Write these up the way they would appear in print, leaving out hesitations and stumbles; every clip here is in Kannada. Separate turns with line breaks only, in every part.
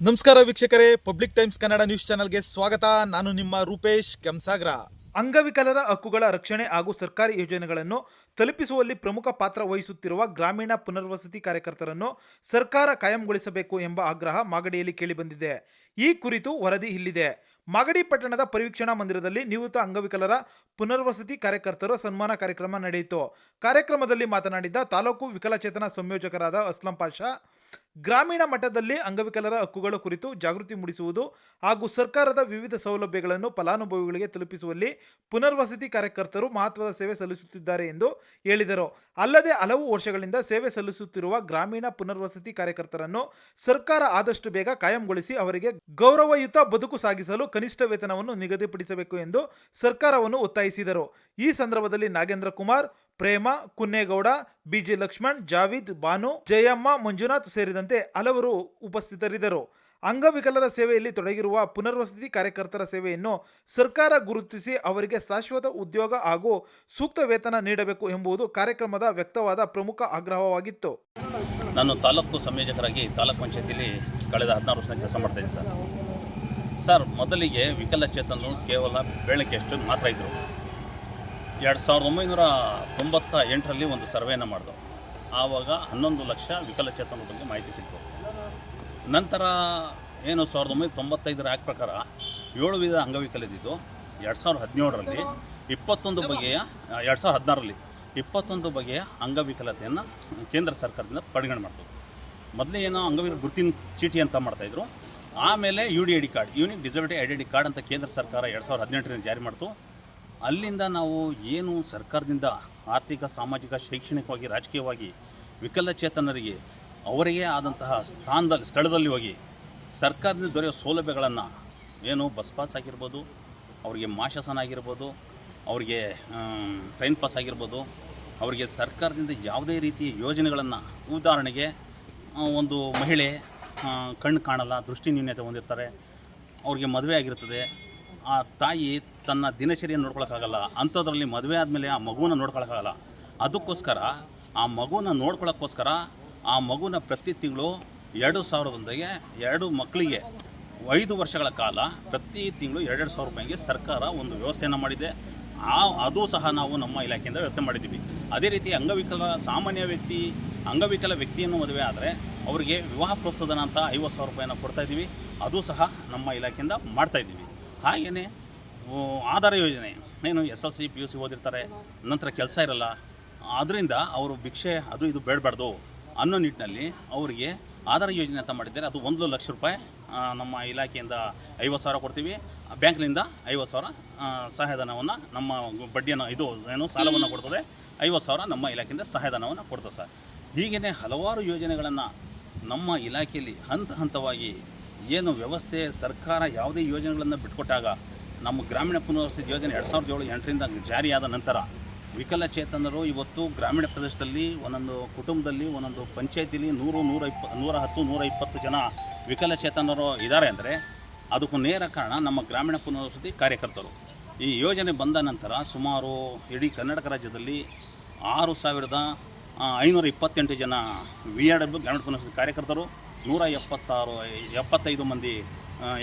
ನಮಸ್ಕಾರ ವೀಕ್ಷಕರೇ, ಪಬ್ಲಿಕ್ ಟೈಮ್ಸ್ ಕನ್ನಡ ನ್ಯೂಸ್ ಚಾನೆಲ್ಗೆ ಸ್ವಾಗತ. ನಾನು ನಿಮ್ಮ ರೂಪೇಶ್ ಕೆಂಸಾಗ್ರ. ಅಂಗವಿಕಲರ ಹಕ್ಕುಗಳ ರಕ್ಷಣೆ ಹಾಗೂ ಸರ್ಕಾರಿ ಯೋಜನೆಗಳನ್ನು ತಲುಪಿಸುವಲ್ಲಿ ಪ್ರಮುಖ ಪಾತ್ರ ವಹಿಸುತ್ತಿರುವ ಗ್ರಾಮೀಣ ಪುನರ್ವಸತಿ ಕಾರ್ಯಕರ್ತರನ್ನು ಸರ್ಕಾರ ಕಾಯಂಗೊಳಿಸಬೇಕು ಎಂಬ ಆಗ್ರಹ ಮಾಗಡಿಯಲ್ಲಿ ಕೇಳಿಬಂದಿದೆ. ಈ ಕುರಿತು ವರದಿ ಇಲ್ಲಿದೆ. ಮಾಗಡಿ ಪಟ್ಟಣದ ಪರಿವೀಕ್ಷಣಾ ಮಂದಿರದಲ್ಲಿ ನಿವೃತ್ತ ಅಂಗವಿಕಲರ ಪುನರ್ವಸತಿ ಕಾರ್ಯಕರ್ತರು ಸನ್ಮಾನ ಕಾರ್ಯಕ್ರಮ ನಡೆಯಿತು. ಕಾರ್ಯಕ್ರಮದಲ್ಲಿ ಮಾತನಾಡಿದ ತಾಲೂಕು ವಿಕಲಚೇತನ ಸಂಯೋಜಕರಾದ ಅಸ್ಲಂ ಪಾಷಾ, ಗ್ರಾಮೀಣ ಮಟ್ಟದಲ್ಲಿ ಅಂಗವಿಕಲರ ಹಕ್ಕುಗಳ ಕುರಿತು ಜಾಗೃತಿ ಮೂಡಿಸುವುದು ಹಾಗೂ ಸರ್ಕಾರದ ವಿವಿಧ ಸೌಲಭ್ಯಗಳನ್ನು ಫಲಾನುಭವಿಗಳಿಗೆ ತಲುಪಿಸುವಲ್ಲಿ ಪುನರ್ವಸತಿ ಕಾರ್ಯಕರ್ತರು ಮಹತ್ವದ ಸೇವೆ ಸಲ್ಲಿಸುತ್ತಿದ್ದಾರೆ ಎಂದು ಹೇಳಿದರು. ಅಲ್ಲದೆ ಹಲವು ವರ್ಷಗಳಿಂದ ಸೇವೆ ಸಲ್ಲಿಸುತ್ತಿರುವ ಗ್ರಾಮೀಣ ಪುನರ್ವಸತಿ ಕಾರ್ಯಕರ್ತರನ್ನು ಸರ್ಕಾರ ಆದಷ್ಟು ಬೇಗ ಕಾಯಂಗೊಳಿಸಿ ಅವರಿಗೆ ಗೌರವಯುತ ಬದುಕು ಸಾಗಿಸಲು ಕನಿಷ್ಠ ವೇತನವನ್ನು ನಿಗದಿಪಡಿಸಬೇಕು ಎಂದು ಸರ್ಕಾರವನ್ನು ಒತ್ತಾಯಿಸಿದರು. ಈ ಸಂದರ್ಭದಲ್ಲಿ ನಾಗೇಂದ್ರ ಕುಮಾರ್, ಪ್ರೇಮ, ಕುನ್ನೇಗೌಡ, ಬಿಜಿ ಲಕ್ಷ್ಮಣ್, ಜಾವೀದ್, ಬಾನು, ಜಯಮ್ಮ, ಮಂಜುನಾಥ್ ಸೇರಿದಂತೆ ಹಲವರು ಉಪಸ್ಥಿತರಿದ್ದರು. ಅಂಗವಿಕಲರ ಸೇವೆಯಲ್ಲಿ ತೊಡಗಿರುವ ಪುನರ್ವಸತಿ ಕಾರ್ಯಕರ್ತರ ಸೇವೆಯನ್ನು ಸರ್ಕಾರ ಗುರುತಿಸಿ ಅವರಿಗೆ ಶಾಶ್ವತ ಉದ್ಯೋಗ ಹಾಗೂ ಸೂಕ್ತ ವೇತನ ನೀಡಬೇಕು ಎಂಬುದು ಕಾರ್ಯಕ್ರಮದ ವ್ಯಕ್ತವಾದ ಪ್ರಮುಖ ಆಗ್ರಹವಾಗಿತ್ತು.
ನಾನು ತಾಲೂಕು ಸಂಯೋಜಕರಾಗಿ ತಾಲೂಕು ಪಂಚಾಯತಿಯಲ್ಲಿ ಕಳೆದ 16 ವರ್ಷ ಕೆಲಸ ಮಾಡ್ತಾಯಿದ್ದೀನಿ ಸರ್. ಮೊದಲಿಗೆ ವಿಕಲಚೇತನರು ಕೇವಲ ಬೆಳಕಿಯಷ್ಟು ಮಾತ್ರ ಇದ್ದರು. 1998ರಲ್ಲಿ ಒಂದು ಸರ್ವೆಯನ್ನು ಮಾಡಿದ್ರು. ಆವಾಗ 11 ಲಕ್ಷ ವಿಕಲಚೇತನರ ಬಗ್ಗೆ ಮಾಹಿತಿ ಸಿಕ್ತು. ನಂತರ ಏನು 1995ರ ಆ್ಯಕ್ಟ್ ಪ್ರಕಾರ 7 ವಿಧ ಅಂಗವಿಕಲದಿದ್ದು 2017ರಲ್ಲಿ 21 ಬಗೆಯ 2016ರಲ್ಲಿ 21 ಬಗೆಯ ಅಂಗವಿಕಲತೆಯನ್ನು ಕೇಂದ್ರ ಸರ್ಕಾರದಿಂದ ಪರಿಗಣನೆ ಮಾಡ್ತದೆ. ಮೊದಲೇ ಏನೋ ಅಂಗವಿಕಲ ಗುರುತಿನ ಚೀಟಿ ಅಂತ ಮಾಡ್ತಾಯಿದ್ರು. ಆಮೇಲೆ UDID card, unique disability identity card ಅಂತ ಕೇಂದ್ರ ಸರ್ಕಾರ 2018ರಲ್ಲಿ ಜಾರಿ ಮಾಡ್ತು. ಅಲ್ಲಿಂದ ನಾವು ಏನು ಸರ್ಕಾರದಿಂದ ಆರ್ಥಿಕ, ಸಾಮಾಜಿಕ, ಶೈಕ್ಷಣಿಕವಾಗಿ, ರಾಜಕೀಯವಾಗಿ ವಿಕಲಚೇತನರಿಗೆ ಅವರಿಗೆ ಆದಂತಹ ಸ್ಥಳದಲ್ಲಿ ಹೋಗಿ ಸರ್ಕಾರದಿಂದ ದೊರೆಯುವ ಸೌಲಭ್ಯಗಳನ್ನು ಏನು ಬಸ್ ಪಾಸ್ ಆಗಿರ್ಬೋದು, ಅವರಿಗೆ ಮಾಶಾಸನ ಆಗಿರ್ಬೋದು, ಅವರಿಗೆ ಟ್ರೈನ್ ಪಾಸ್ ಆಗಿರ್ಬೋದು, ಅವರಿಗೆ ಸರ್ಕಾರದಿಂದ ಯಾವುದೇ ರೀತಿಯ ಯೋಜನೆಗಳನ್ನು, ಉದಾಹರಣೆಗೆ ಒಂದು ಮಹಿಳೆ ಕಣ್ಣು ಕಾಣಲ್ಲ, ದೃಷ್ಟಿ ನ್ಯೂನ್ಯತೆ ಹೊಂದಿರ್ತಾರೆ, ಅವ್ರಿಗೆ ಮದುವೆ ಆಗಿರ್ತದೆ, ಆ ತಾಯಿ ತನ್ನ ದಿನಚರಿಯನ್ನು ನೋಡ್ಕೊಳಕ್ಕಾಗಲ್ಲ, ಅಂಥದ್ರಲ್ಲಿ ಮದುವೆ ಆದಮೇಲೆ ಆ ಮಗುವನ್ನು ನೋಡ್ಕೊಳಕ್ಕಾಗಲ್ಲ. ಅದಕ್ಕೋಸ್ಕರ ಆ ಮಗುವನ್ನು ನೋಡ್ಕೊಳ್ಳೋಕ್ಕೋಸ್ಕರ ಆ ಮಗುನ ಪ್ರತಿ ತಿಂಗಳು 2,000ಗೆ 2 ಮಕ್ಕಳಿಗೆ 5 ವರ್ಷಗಳ ಕಾಲ ಪ್ರತಿ ತಿಂಗಳು 2,000 ರೂಪಾಯಿಗೆ ಸರ್ಕಾರ ಒಂದು ವ್ಯವಸ್ಥೆಯನ್ನು ಮಾಡಿದೆ. ಅದು ಸಹ ನಾವು ನಮ್ಮ ಇಲಾಖೆಯಿಂದ ವ್ಯವಸ್ಥೆ ಮಾಡಿದ್ದೀವಿ. ಅದೇ ರೀತಿ ಸಾಮಾನ್ಯ ವ್ಯಕ್ತಿ ಅಂಗವಿಕಲ ವ್ಯಕ್ತಿಯನ್ನು ಮದುವೆ ಆದರೆ ಅವರಿಗೆ ವಿವಾಹ ಪ್ರೋತ್ಸಾಹಧನ ಅಂತ 50,000 ರೂಪಾಯಿನ ಕೊಡ್ತಾಯಿದ್ದೀವಿ. ಅದು ಸಹ ನಮ್ಮ ಇಲಾಖೆಯಿಂದ ಮಾಡ್ತಾಯಿದ್ದೀವಿ. ಹಾಗೆಯೇ ಆಧಾರ ಯೋಜನೆ, ಏನು SLC PUC ಓದಿರ್ತಾರೆ, ನಂತರ ಕೆಲಸ ಇರಲ್ಲ, ಅದರಿಂದ ಅವರು ಭಿಕ್ಷೆ ಅದು ಇದು ಬೇಡಬಾರ್ದು ಅನ್ನೋ ನಿಟ್ಟಿನಲ್ಲಿ ಅವರಿಗೆ ಆಧಾರ ಯೋಜನೆ ಅಂತ ಮಾಡಿದ್ದಾರೆ. ಅದು 1 ಲಕ್ಷ ರೂಪಾಯಿ ನಮ್ಮ ಇಲಾಖೆಯಿಂದ 50,000 ಕೊಡ್ತೀವಿ. ಬ್ಯಾಂಕ್ನಿಂದ 50,000 ಸಹಾಯಧನವನ್ನು, ನಮ್ಮ ಬಡ್ಡಿಯನ್ನು ಏನು ಸಾಲವನ್ನು ಕೊಡ್ತದೆ. 50,000 ನಮ್ಮ ಇಲಾಖೆಯಿಂದ ಸಹಾಯಧನವನ್ನು ಕೊಡ್ತದೆ ಸರ್. ಹೀಗೇ ಹಲವಾರು ಯೋಜನೆಗಳನ್ನು ನಮ್ಮ ಇಲಾಖೆಯಲ್ಲಿ ಹಂತವಾಗಿ ಏನು ವ್ಯವಸ್ಥೆ, ಸರ್ಕಾರ ಯಾವುದೇ ಯೋಜನೆಗಳನ್ನು ಬಿಟ್ಕೊಟ್ಟಾಗ ನಮ್ಮ ಗ್ರಾಮೀಣ ಪುನರ್ವಸತಿ ಯೋಜನೆ 2007-8ರಿಂದ ಜಾರಿಯಾದ ನಂತರ ವಿಕಲಚೇತನರು ಇವತ್ತು ಗ್ರಾಮೀಣ ಪ್ರದೇಶದಲ್ಲಿ ಒಂದೊಂದು ಕುಟುಂಬದಲ್ಲಿ, ಒಂದೊಂದು ಪಂಚಾಯತಿಲಿ 110-120 ಜನ ವಿಕಲಚೇತನರು ಇದ್ದಾರೆ ಅಂದರೆ ಅದಕ್ಕೂ ನೇರ ಕಾರಣ ನಮ್ಮ ಗ್ರಾಮೀಣ ಪುನರ್ವಸತಿ ಕಾರ್ಯಕರ್ತರು. ಈ ಯೋಜನೆ ಬಂದ ನಂತರ ಸುಮಾರು ಇಡೀ ಕರ್ನಾಟಕ ರಾಜ್ಯದಲ್ಲಿ 6,528 ಜನ VRW ಗ್ರಾಮೀಣ ಪುನರ್ವಸತಿ ಕಾರ್ಯಕರ್ತರು, 175 ಮಂದಿ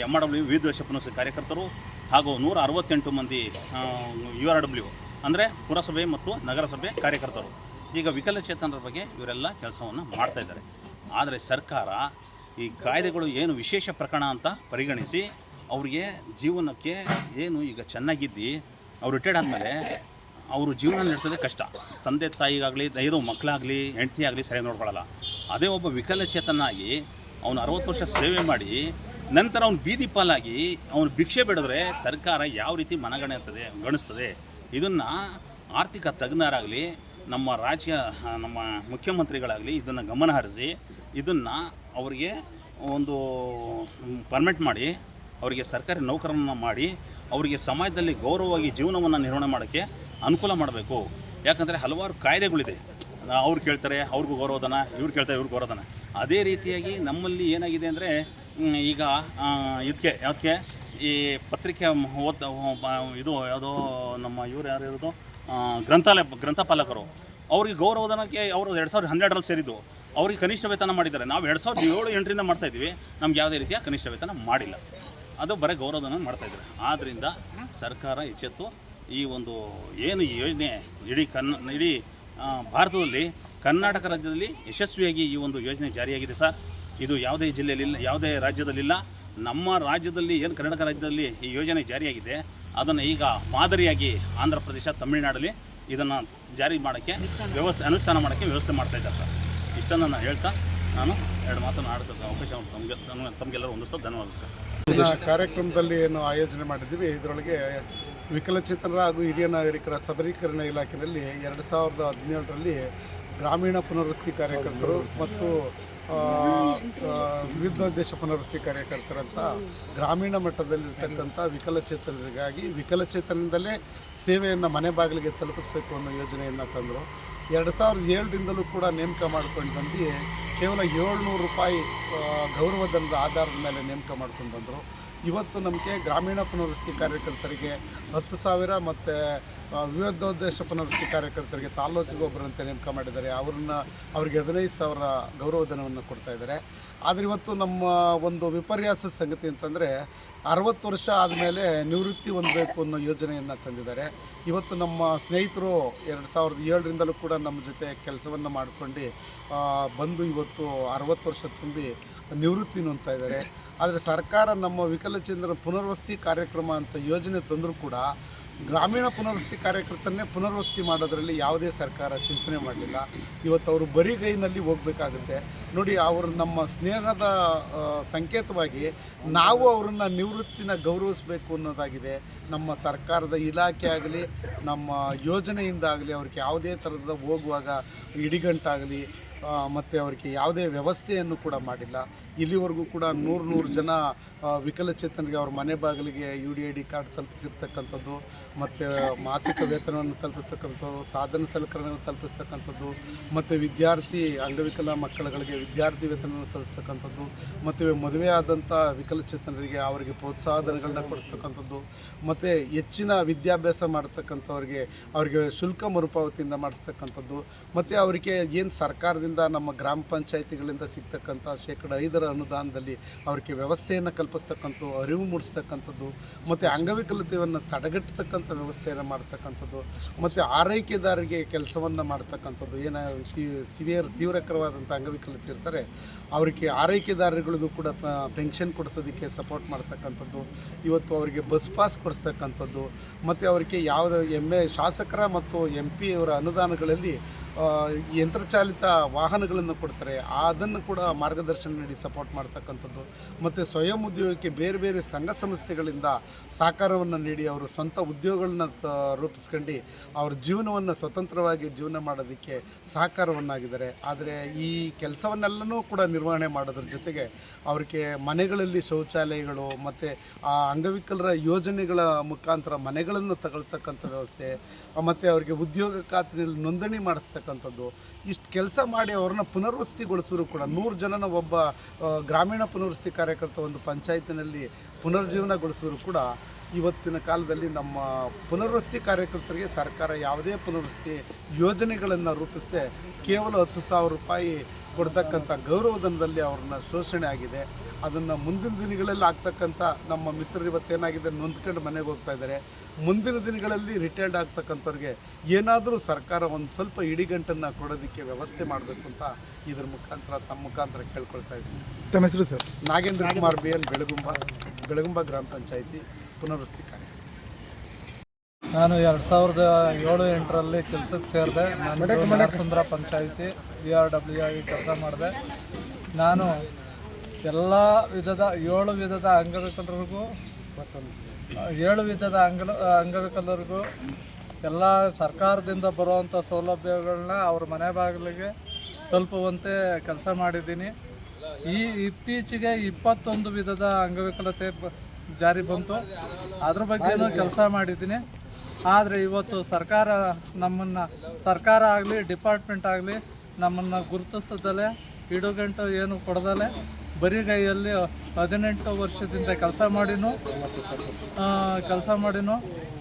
MRW ವಿವಿಧ ವರ್ಷ ಪುನರ್ವಸತಿ ಕಾರ್ಯಕರ್ತರು ಹಾಗೂ 168 ಮಂದಿ URW ಅಂದರೆ ಪುರಸಭೆ ಮತ್ತು ನಗರಸಭೆ ಕಾರ್ಯಕರ್ತರು. ಈಗ ವಿಕಲಚೇತನರ ಬಗ್ಗೆ ಇವರೆಲ್ಲ ಕೆಲಸವನ್ನು ಮಾಡ್ತಾಯಿದ್ದಾರೆ. ಆದರೆ ಸರ್ಕಾರ ಈ ಕಾಯ್ದೆಗಳು ಏನು ವಿಶೇಷ ಪ್ರಕರಣ ಅಂತ ಪರಿಗಣಿಸಿ ಅವರಿಗೆ ಜೀವನಕ್ಕೆ ಏನು ಈಗ ಚೆನ್ನಾಗಿದ್ದು ಅವ್ರು ರಿಟೈರ್ಡ್ ಆದಮೇಲೆ ಅವರು ಜೀವನ ನಡೆಸೋದೇ ಕಷ್ಟ. ತಂದೆ ತಾಯಿಗಾಗಲಿ, ಮಕ್ಕಳಾಗಲಿ, ಹೆಂಡತಿ ಆಗಲಿ ಸರಿಯಾಗಿ ನೋಡ್ಕೊಳ್ಳಲ್ಲ. ಅದೇ ಒಬ್ಬ ವಿಕಲಚೇತನಾಗಿ ಅವನು 60 ವರ್ಷ ಸೇವೆ ಮಾಡಿ ನಂತರ ಅವ್ನು ಬೀದಿ ಪಾಲಾಗಿ ಅವನು ಭಿಕ್ಷೆ ಬೇಡಿದ್ರೆ ಸರ್ಕಾರ ಯಾವ ರೀತಿ ಗಣಿಸ್ತದೆ? ಇದನ್ನು ಆರ್ಥಿಕ ತಜ್ಞರಾಗಲಿ, ನಮ್ಮ ನಮ್ಮ ಮುಖ್ಯಮಂತ್ರಿಗಳಾಗಲಿ ಇದನ್ನು ಗಮನ ಹರಿಸಿ ಇದನ್ನು ಅವರಿಗೆ ಒಂದು ಪರ್ಮಿಟ್ ಮಾಡಿ ಅವರಿಗೆ ಸರ್ಕಾರಿ ನೌಕರನ್ನು ಮಾಡಿ ಅವರಿಗೆ ಸಮಾಜದಲ್ಲಿ ಗೌರವವಾಗಿ ಜೀವನವನ್ನು ನಿರ್ವಹಣೆ ಮಾಡೋಕ್ಕೆ ಅನುಕೂಲ ಮಾಡಬೇಕು. ಯಾಕಂದರೆ ಹಲವಾರು ಕಾಯ್ದೆಗಳಿದೆ. ಅವ್ರು ಕೇಳ್ತಾರೆ ಅವ್ರಿಗೂ ಗೌರವಧನ, ಇವ್ರು ಕೇಳ್ತಾರೆ ಇವ್ರಿಗೆ ಗೌರವಧನ. ಅದೇ ರೀತಿಯಾಗಿ ನಮ್ಮಲ್ಲಿ ಏನಾಗಿದೆ ಅಂದರೆ ಈಗ ಯಾವುದಕ್ಕೆ ಈ ಪತ್ರಿಕೆ ಇದು ಯಾವುದೋ ನಮ್ಮ ಯಾರು ಗ್ರಂಥಪಾಲಕರು, ಅವ್ರಿಗೆ ಗೌರವಧನಕ್ಕೆ ಅವರು 2012ರಲ್ಲಿ ಸೇರಿದ್ದು. ಅವ್ರಿಗೆ ಕನಿಷ್ಠ ವೇತನ ಮಾಡಿದ್ದಾರೆ. ನಾವು 2007-8ರಿಂದ ಮಾಡ್ತಾಯಿದ್ವಿ, ನಮ್ಗೆ ಯಾವುದೇ ರೀತಿಯ ಕನಿಷ್ಠ ವೇತನ ಮಾಡಿಲ್ಲ. ಅದು ಬರೀ ಗೌರವಧನ ಮಾಡ್ತಾಯಿದ್ದಾರೆ. ಆದ್ದರಿಂದ ಸರ್ಕಾರ ಎಚ್ಚೆತ್ತು ಈ ಒಂದು ಏನು ಈ ಯೋಜನೆ ಇಡೀ ಭಾರತದಲ್ಲಿ ಕರ್ನಾಟಕ ರಾಜ್ಯದಲ್ಲಿ ಯಶಸ್ವಿಯಾಗಿ ಈ ಒಂದು ಯೋಜನೆ ಜಾರಿಯಾಗಿದೆ ಸರ್. ಇದು ಯಾವುದೇ ಜಿಲ್ಲೆಯಲ್ಲಿಲ್ಲ, ಯಾವುದೇ ರಾಜ್ಯದಲ್ಲಿಲ್ಲ. ನಮ್ಮ ರಾಜ್ಯದಲ್ಲಿ ಏನು ಕರ್ನಾಟಕ ರಾಜ್ಯದಲ್ಲಿ ಈ ಯೋಜನೆ ಜಾರಿಯಾಗಿದೆ, ಅದನ್ನು ಈಗ ಮಾದರಿಯಾಗಿ ಆಂಧ್ರ ಪ್ರದೇಶ, ತಮಿಳುನಾಡಲ್ಲಿ ಇದನ್ನು ಜಾರಿ ಮಾಡೋಕ್ಕೆ ಅನುಷ್ಠಾನ ಮಾಡೋಕ್ಕೆ ವ್ಯವಸ್ಥೆ ಮಾಡ್ತಾಯಿದ್ದಾರೆ ಸರ್. ಇಷ್ಟನ್ನು ನಾನು ಹೇಳ್ತಾ ನಾನು 2 ಮಾತನ್ನು ಆಡೋದಕ್ಕೆ ಅವಕಾಶ ತಮಗೆಲ್ಲರೂ ಒಂದಷ್ಟು ಧನ್ಯವಾದ ಸರ್.
ಕಾರ್ಯಕ್ರಮದಲ್ಲಿ ಏನು ಆಯೋಜನೆ ಮಾಡಿದ್ದೀವಿ, ಇದರೊಳಗೆ ವಿಕಲಚೇತನರ ಹಾಗೂ ಹಿರಿಯ ನಾಗರಿಕರ ಸಬಲೀಕರಣ ಇಲಾಖೆಯಲ್ಲಿ 2017ರಲ್ಲಿ ಗ್ರಾಮೀಣ ಪುನರ್ವಸತಿ ಕಾರ್ಯಕರ್ತರು ಮತ್ತು ವಿವಿಧೋದ್ದೇಶ ಪುನರ್ವಸತಿ ಕಾರ್ಯಕರ್ತರಂತ ಗ್ರಾಮೀಣ ಮಟ್ಟದಲ್ಲಿರ್ತಕ್ಕಂಥ ವಿಕಲಚೇತನರಿಗಾಗಿ ವಿಕಲಚೇತನದಿಂದಲೇ ಸೇವೆಯನ್ನು ಮನೆ ಬಾಗಿಲಿಗೆ ತಲುಪಿಸಬೇಕು ಅನ್ನೋ ಯೋಜನೆಯನ್ನು ತಂದರು. 2007ರಿಂದಲೂ ಕೂಡ ನೇಮಕ ಮಾಡ್ಕೊಂಡು ಬಂದು ಕೇವಲ 700 ರೂಪಾಯಿ ಗೌರವಧನದ ಆಧಾರದ ಮೇಲೆ ನೇಮಕ ಮಾಡ್ಕೊಂಡು ಬಂದರು. ಇವತ್ತು ನಮಗೆ ಗ್ರಾಮೀಣ ಪುನರ್ವಸತಿ ಕಾರ್ಯಕರ್ತರಿಗೆ 10,000 ಮತ್ತು ವಿವಿಧೋದ್ದೇಶ ಪುನರ್ವಸತಿ ಕಾರ್ಯಕರ್ತರಿಗೆ ತಾಲ್ಲೂಕಿಗೆ ಒಬ್ಬರಂತೆ ನೇಮಕ ಮಾಡಿದ್ದಾರೆ. ಅವ್ರಿಗೆ 15,000 ಗೌರವಧನವನ್ನು ಕೊಡ್ತಾಯಿದ್ದಾರೆ. ಆದರೆ ಇವತ್ತು ನಮ್ಮ ಒಂದು ವಿಪರ್ಯಾಸದ ಸಂಗತಿ ಅಂತಂದರೆ 60 ವರ್ಷ ಆದಮೇಲೆ ನಿವೃತ್ತಿ ಹೊಂದಬೇಕು ಅನ್ನೋ ಯೋಜನೆಯನ್ನು ತಂದಿದ್ದಾರೆ. ಇವತ್ತು ನಮ್ಮ ಸ್ನೇಹಿತರು 2007ರಿಂದಲೂ ಕೂಡ ನಮ್ಮ ಜೊತೆ ಕೆಲಸವನ್ನು ಮಾಡ್ಕೊಂಡು ಬಂದು ಇವತ್ತು 60 ವರ್ಷ ತುಂಬಿ ನಿವೃತ್ತಿ ಹೊಂದ್ತಾ ಇದ್ದಾರೆ. ಆದರೆ ಸರ್ಕಾರ ನಮ್ಮ ವಿಕಲಚೇತನರ ಪುನರ್ವಸತಿ ಕಾರ್ಯಕ್ರಮ ಅಂತ ಯೋಜನೆ ತಂದರೂ ಕೂಡ ಗ್ರಾಮೀಣ ಪುನರ್ವಸತಿ ಕಾರ್ಯಕರ್ತರನ್ನೇ ಪುನರ್ವಸತಿ ಮಾಡೋದರಲ್ಲಿ ಯಾವುದೇ ಸರ್ಕಾರ ಚಿಂತನೆ ಮಾಡಲಿಲ್ಲ. ಇವತ್ತು ಅವರು ಬರಿಗೈನಲ್ಲಿ ಹೋಗಬೇಕಾಗುತ್ತೆ. ನೋಡಿ, ಅವರು ನಮ್ಮ ಸ್ನೇಹದ ಸಂಕೇತವಾಗಿ ನಾವು ಅವರನ್ನು ನಿವೃತ್ತಿನ ಗೌರವಿಸಬೇಕು ಅನ್ನೋದಾಗಿದೆ. ನಮ್ಮ ಸರ್ಕಾರದ ಇಲಾಖೆ ಆಗಲಿ, ನಮ್ಮ ಯೋಜನೆಯಿಂದಾಗಲಿ ಅವ್ರಿಗೆ ಯಾವುದೇ ಥರದ ಹೋಗುವಾಗ ಇಡಿಗಂಟಾಗಲಿ ಮತ್ತು ಅವರಿಗೆ ಯಾವುದೇ ವ್ಯವಸ್ಥೆಯನ್ನು ಕೂಡ ಮಾಡಿಲ್ಲ. ಇಲ್ಲಿವರೆಗೂ ಕೂಡ 100 ಜನ ವಿಕಲಚೇತನರಿಗೆ ಅವ್ರ ಮನೆ ಬಾಗಿಲಿಗೆ UDID ಕಾರ್ಡ್ ತಲುಪಿಸಿರ್ತಕ್ಕಂಥದ್ದು, ಮತ್ತು ಮಾಸಿಕ ವೇತನವನ್ನು ತಲುಪಿಸ್ತಕ್ಕಂಥದ್ದು, ಸಾಧನ ಸಲಕರಣೆಗಳನ್ನು ತಲುಪಿಸ್ತಕ್ಕಂಥದ್ದು, ಮತ್ತು ಅಂಗವಿಕಲ ಮಕ್ಕಳುಗಳಿಗೆ ವಿದ್ಯಾರ್ಥಿ ವೇತನವನ್ನು ಸಲ್ಲಿಸ್ತಕ್ಕಂಥದ್ದು, ಮತ್ತು ಮದುವೆ ಆದಂಥ ವಿಕಲಚೇತನರಿಗೆ ಅವರಿಗೆ ಪ್ರೋತ್ಸಾಹಧನಗಳನ್ನ ಕೊಡಿಸ್ತಕ್ಕಂಥದ್ದು, ಮತ್ತು ಹೆಚ್ಚಿನ ವಿದ್ಯಾಭ್ಯಾಸ ಮಾಡ್ತಕ್ಕಂಥವ್ರಿಗೆ ಅವರಿಗೆ ಶುಲ್ಕ ಮರುಪಾವತಿಯಿಂದ ಮಾಡಿಸ್ತಕ್ಕಂಥದ್ದು, ಮತ್ತು ಅವರಿಗೆ ಏನು ಸರ್ಕಾರದಿಂದ ನಮ್ಮ ಗ್ರಾಮ ಪಂಚಾಯಿತಿಗಳಿಂದ ಸಿಗ್ತಕ್ಕಂಥ 5% ಅನುದಾನದಲ್ಲಿ ಅವರಿಗೆ ವ್ಯವಸ್ಥೆಯನ್ನು ಕಲ್ಪಿಸ್ತಕ್ಕಂಥದ್ದು, ಅರಿವು ಮೂಡಿಸ್ತಕ್ಕಂಥದ್ದು, ಮತ್ತು ಅಂಗವಿಕಲತೆಯನ್ನು ತಡೆಗಟ್ಟತಕ್ಕಂಥ ವ್ಯವಸ್ಥೆಯನ್ನು ಮಾಡ್ತಕ್ಕಂಥದ್ದು, ಮತ್ತು ಆರೈಕೆದಾರರಿಗೆ ಕೆಲಸವನ್ನು ಮಾಡ್ತಕ್ಕಂಥದ್ದು. ತೀವ್ರಕರವಾದಂಥ ಅಂಗವಿಕಲತೆ ಇರ್ತಾರೆ, ಅವರಿಗೆ ಆರೈಕೆದಾರರಿಗಳಿಗೂ ಕೂಡ ಪೆನ್ಷನ್ ಕೊಡಿಸೋದಕ್ಕೆ ಸಪೋರ್ಟ್ ಮಾಡ್ತಕ್ಕಂಥದ್ದು, ಇವತ್ತು ಅವರಿಗೆ ಬಸ್ ಪಾಸ್ ಕೊಡಿಸ್ತಕ್ಕಂಥದ್ದು, ಮತ್ತು ಅವರಿಗೆ ಶಾಸಕರ ಮತ್ತು MP ಅವರ ಅನುದಾನಗಳಲ್ಲಿ ಯಂತ್ರಚಾಲಿತ ವಾಹನಗಳನ್ನು ಕೊಡ್ತಾರೆ, ಅದನ್ನು ಕೂಡ ಮಾರ್ಗದರ್ಶನ ನೀಡಿ ಸಪೋರ್ಟ್ ಮಾಡ್ತಕ್ಕಂಥದ್ದು, ಮತ್ತು ಸ್ವಯಂ ಉದ್ಯೋಗಕ್ಕೆ ಬೇರೆ ಬೇರೆ ಸಂಘ ಸಂಸ್ಥೆಗಳಿಂದ ಸಹಕಾರವನ್ನು ನೀಡಿ ಅವರು ಸ್ವಂತ ಉದ್ಯೋಗಗಳನ್ನ ರೂಪಿಸ್ಕೊಂಡು ಅವ್ರ ಜೀವನವನ್ನು ಸ್ವತಂತ್ರವಾಗಿ ಜೀವನ ಮಾಡೋದಕ್ಕೆ ಸಹಕಾರವನ್ನಾಗಿದ್ದಾರೆ. ಆದರೆ ಈ ಕೆಲಸವನ್ನೆಲ್ಲನೂ ಕೂಡ ನಿರ್ವಹಣೆ ಮಾಡೋದ್ರ ಜೊತೆಗೆ ಅವರಿಗೆ ಮನೆಗಳಲ್ಲಿ ಶೌಚಾಲಯಗಳು ಮತ್ತು ಆ ಅಂಗವಿಕಲರ ಯೋಜನೆಗಳ ಮುಖಾಂತರ ಮನೆಗಳನ್ನು ತಗೊಳ್ತಕ್ಕಂಥ ವ್ಯವಸ್ಥೆ, ಮತ್ತು ಅವರಿಗೆ ಉದ್ಯೋಗ ಖಾತ್ರಿಯಲ್ಲಿ ನೋಂದಣಿ ಮಾಡಿಸ್ತಕ್ಕಂಥದ್ದು, ಇಷ್ಟು ಕೆಲಸ ಮಾಡಿ ಅವ್ರನ್ನ ಪುನರ್ವಸತಿಗೊಳಿಸಿದ್ರು ಕೂಡ 100 ಜನನ ಒಬ್ಬ ಗ್ರಾಮೀಣ ಪುನರ್ವಸತಿ ಕಾರ್ಯಕರ್ತ ಒಂದು ಪಂಚಾಯತಿನಲ್ಲಿ ಪುನರ್ಜೀವನಗೊಳಿಸಿದ್ರು ಕೂಡ ಇವತ್ತಿನ ಕಾಲದಲ್ಲಿ ನಮ್ಮ ಪುನರ್ವಸತಿ ಕಾರ್ಯಕರ್ತರಿಗೆ ಸರ್ಕಾರ ಯಾವುದೇ ಪುನರ್ವಸತಿ ಯೋಜನೆಗಳನ್ನು ರೂಪಿಸದೆ ಕೇವಲ 10,000 ರೂಪಾಯಿ ಕೊಡ್ತಕ್ಕಂಥ ಗೌರವಧನದಲ್ಲಿ ಅವ್ರನ್ನ ಶೋಷಣೆ ಆಗಿದೆ. ಅದನ್ನು ಮುಂದಿನ ದಿನಗಳಲ್ಲಿ ಆಗ್ತಕ್ಕಂಥ ನಮ್ಮ ಮಿತ್ರರು ಇವತ್ತೇನಾಗಿದೆ ನೊಂದ್ಕೊಂಡು ಮನೆಗೆ ಹೋಗ್ತಾ ಇದ್ದಾರೆ. ಮುಂದಿನ ದಿನಗಳಲ್ಲಿ ರಿಟೈರ್ಡ್ ಆಗ್ತಕ್ಕಂಥವ್ರಿಗೆ ಏನಾದರೂ ಸರ್ಕಾರ ಒಂದು ಸ್ವಲ್ಪ ಇಡಿಗಂಟನ್ನು ಕೊಡೋದಕ್ಕೆ ವ್ಯವಸ್ಥೆ ಮಾಡಬೇಕು ಅಂತ ಇದ್ರ ಮುಖಾಂತರ ತಮ್ಮ ಮುಖಾಂತರ ಕೇಳ್ಕೊಳ್ತಾ ಇದ್ದೀನಿ.
ತಮ್ಮ ಹೆಸರು ಸರ್?
ನಾಗೇಂದ್ರ ಕುಮಾರ್ BN, ಬೆಳಗುಂಬ ಗ್ರಾಮ ಪಂಚಾಯಿತಿ ಪುನರ್ವಸತಿ ಕಾರ್ಯ.
ನಾನು 2007-8ರಲ್ಲಿ ಕೆಲಸಕ್ಕೆ ಸೇರಿದೆ. ನಾನು ನರಸಂದ್ರ ಪಂಚಾಯಿತಿ BRWI ಕೆಲಸ ಮಾಡಿದೆ. ನಾನು ಎಲ್ಲ ವಿಧದ 7 ವಿಧದ ಅಂಗವಿಕಲರಿಗೂ 7 ವಿಧದ ಅಂಗವಿಕಲರಿಗೂ ಎಲ್ಲ ಸರ್ಕಾರದಿಂದ ಬರುವಂಥ ಸೌಲಭ್ಯಗಳನ್ನ ಅವ್ರ ಮನೆ ಬಾಗಿಲಿಗೆ ತಲುಪುವಂತೆ ಕೆಲಸ ಮಾಡಿದ್ದೀನಿ. ಇತ್ತೀಚೆಗೆ 21 ವಿಧದ ಅಂಗವಿಕಲತೆ ಜಾರಿ ಬಂತು, ಅದ್ರ ಬಗ್ಗೆನೂ ಕೆಲಸ ಮಾಡಿದ್ದೀನಿ. ಆದರೆ ಇವತ್ತು ಸರ್ಕಾರ ಆಗಲಿ ಡಿಪಾರ್ಟ್ಮೆಂಟ್ ಆಗಲಿ ನಮ್ಮನ್ನು ಗುರುತಿಸದಲೆ ಇಡುಗಂಟು ಏನು ಕೊಡದಲೆ ಬರಿಗೈಯಲ್ಲಿ 18 ವರ್ಷದಿಂದ ಕೆಲಸ ಮಾಡಿನೂ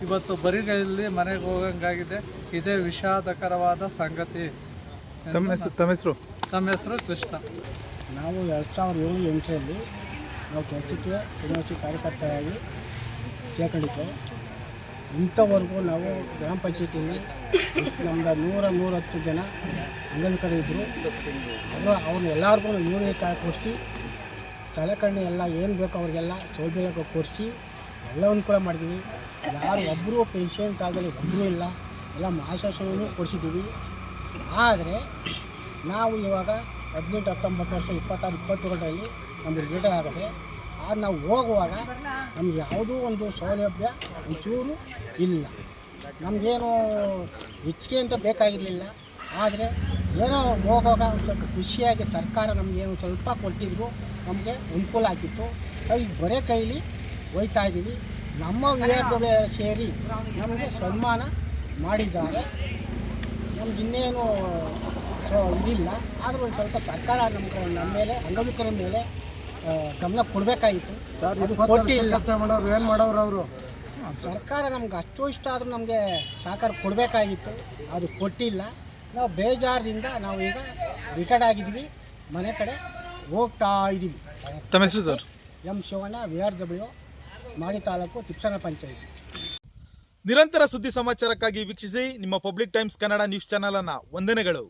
ಇವತ್ತು ಬರಿಗೈಯಲ್ಲಿ ಮನೆಗೆ ಹೋಗಂಗಾಗಿದೆ. ಇದೇ ವಿಷಾದಕರವಾದ ಸಂಗತಿ.
ತಮ್ಮ ಹೆಸರು?
ನಮ್ಮ ಹೆಸರು ಕೃಷ್ಣ.
ನಾವು 2007-8ರಲ್ಲಿ ನಾವು ಕೆಲಸಕ್ಕೆ ಯೂನಿವರ್ಸಿಟಿ ಕಾರ್ಯಕರ್ತರಾಗಿ ಸೇರ್ಕೊಂಡಿದ್ದೆ. ಇಂಥವರೆಗೂ ನಾವು ಗ್ರಾಮ ಪಂಚಾಯತಿಯಲ್ಲಿ ನಮ್ಮದು 110 ಜನ ಅಂಗವಿಕಲರಿದ್ದರು. ಅದು ಅವ್ರನ್ನ ಎಲ್ಲರಿಗೂ ಯೂರಿಯ ಕಾರ್ಡ್ ಕೊಡಿಸಿ ಸಲಕರಣೆ ಎಲ್ಲ ಏನು ಬೇಕೋ ಅವ್ರಿಗೆಲ್ಲ ಸೌಲಭ್ಯ ಕೊಡಿಸಿ ಎಲ್ಲ ಅನುಕೂಲ ಮಾಡಿದ್ದೀವಿ. ಯಾರು ಒಬ್ಬರು ಪೆನ್ಷನ್ ಕಾಲದಲ್ಲಿ ಒಬ್ಬರೂ ಇಲ್ಲ, ಎಲ್ಲ ಮಾಸಾಶನೂ ಕೊಡಿಸಿದ್ದೀವಿ. ಆದರೆ ನಾವು ಇವಾಗ 18, 19 ವರ್ಷ 26, 22ರಲ್ಲಿ ನಮಗೆ ರಿಟೈರ್ ಆಗುತ್ತೆ. ಅದು ನಾವು ಹೋಗುವಾಗ ನಮ್ಗೆ ಯಾವುದೂ ಒಂದು ಸೌಲಭ್ಯ ಒಂಚೂರು ಇಲ್ಲ. ನಮಗೇನು ಹೆಚ್ಚಿಗೆ ಅಂತ ಬೇಕಾಗಿರಲಿಲ್ಲ. ಆದರೆ ಏನೋ ಹೋಗುವಾಗ ಒಂದು ಸ್ವಲ್ಪ ಖುಷಿಯಾಗಿ ಸರ್ಕಾರ ನಮಗೇನು ಸ್ವಲ್ಪ ಕೊಟ್ಟಿದ್ರು, ನಮಗೆ ಅನುಕೂಲ ಆಗಿತ್ತು. ಈಗ ಬರೇ ಕೈಲಿ ಹೋಯ್ತಾ ಇದ್ದೀವಿ. ನಮ್ಮ ವಿವೇಕದೊಳೆ ಸೇರಿ ನಮಗೆ ಸನ್ಮಾನ ಮಾಡಿದ್ದಾರೆ. ನಮ್ಗೆ ಇನ್ನೇನು ಇದಿಲ್ಲ. ಆದರೂ ಒಂದು ಸ್ವಲ್ಪ ಸರ್ಕಾರ ನಮ್ಮ ಮೇಲೆ ಅಂಗವಿಕಲರ ಮೇಲೆ ಗಮನ ಕೊಡಬೇಕಾಗಿತ್ತು.
ಏನು ಮಾಡೋರು ಅವರು?
ಸರ್ಕಾರ ನಮ್ಗೆ ಅಷ್ಟು ಇಷ್ಟ ಆದರೂ ನಮಗೆ ಸಹಕಾರ ಕೊಡಬೇಕಾಗಿತ್ತು, ಅದು ಕೊಟ್ಟಿಲ್ಲ. ನಾವು ಬೇಜಾರದಿಂದ ನಾವು ಈಗ ರಿಟೈರ್ಡ್ ಆಗಿದ್ದೀವಿ, ಮನೆ ಕಡೆ ಹೋಗ್ತಾ ಇದ್ದೀವಿ.
ತಮ್ಮ ಹೆಸರು ಸರ್?
ಎಂ ಶಿವಣ್ಣ, VRW, ಮಾಡಿ ತಾಲೂಕು, ತಿಪ್ಸನ ಪಂಚಾಯತ್.
ನಿರಂತರ ಸುದ್ದಿ ಸಮಾಚಾರಕ್ಕಾಗಿ ವೀಕ್ಷಿಸಿ ನಿಮ್ಮ public times Kannada news channel ಅನ್ನು. ವಂದನೆಗಳು.